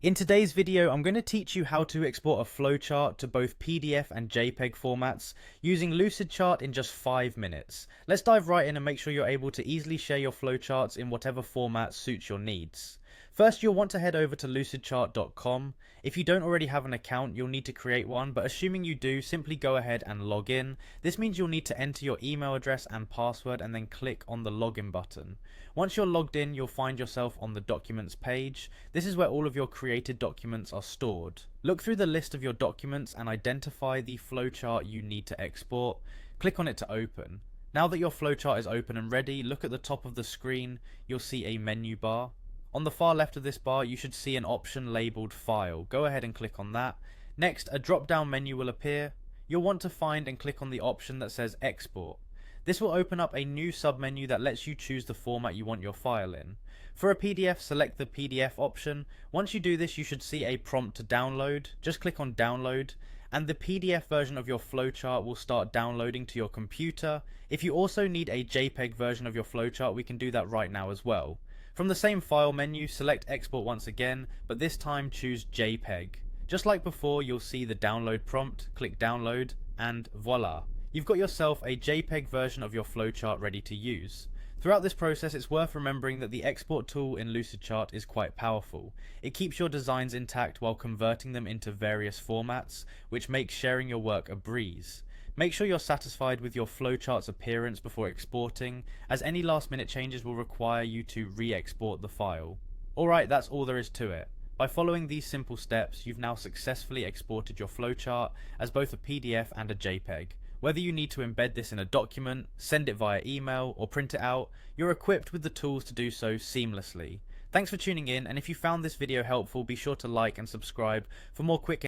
In today's video, I'm going to teach you how to export a flowchart to both PDF and JPEG formats using lucidchart in just 5 minutes. Let's dive right in and make sure you're able to easily share your flowcharts in whatever format suits your needs. First, you'll want to head over to lucidchart.com. If you don't already have an account, you'll need to create one, but assuming you do, simply go ahead and log in. This means you'll need to enter your email address and password and then click on the login button. Once you're logged in, you'll find yourself on the documents page. This is where all of your created documents are stored. Look through the list of your documents and identify the flowchart you need to export. Click on it to open. Now that your flowchart is open and ready, look at the top of the screen. You'll see a menu bar. On the far left of this bar, you should see an option labeled File. Go ahead and click on that. Next, a drop-down menu will appear. You'll want to find and click on the option that says Export. This will open up a new submenu that lets you choose the format you want your file in. For a PDF, select the PDF option. Once you do this, you should see a prompt to download. Just click on Download, and the PDF version of your flowchart will start downloading to your computer. If you also need a JPEG version of your flowchart, we can do that right now as well. From the same file menu, select Export once again, but this time choose JPEG. Just like before, you'll see the download prompt, click Download, and voila! You've got yourself a JPEG version of your flowchart ready to use. Throughout this process, it's worth remembering that the export tool in lucidchart is quite powerful. It keeps your designs intact while converting them into various formats, which makes sharing your work a breeze. Make sure you're satisfied with your flowchart's appearance before exporting, as any last minute changes will require you to re-export the file. Alright, that's all there is to it. By following these simple steps, you've now successfully exported your flowchart as both a PDF and a JPEG. Whether you need to embed this in a document, send it via email, or print it out, you're equipped with the tools to do so seamlessly. Thanks for tuning in, and if you found this video helpful, be sure to like and subscribe for more quick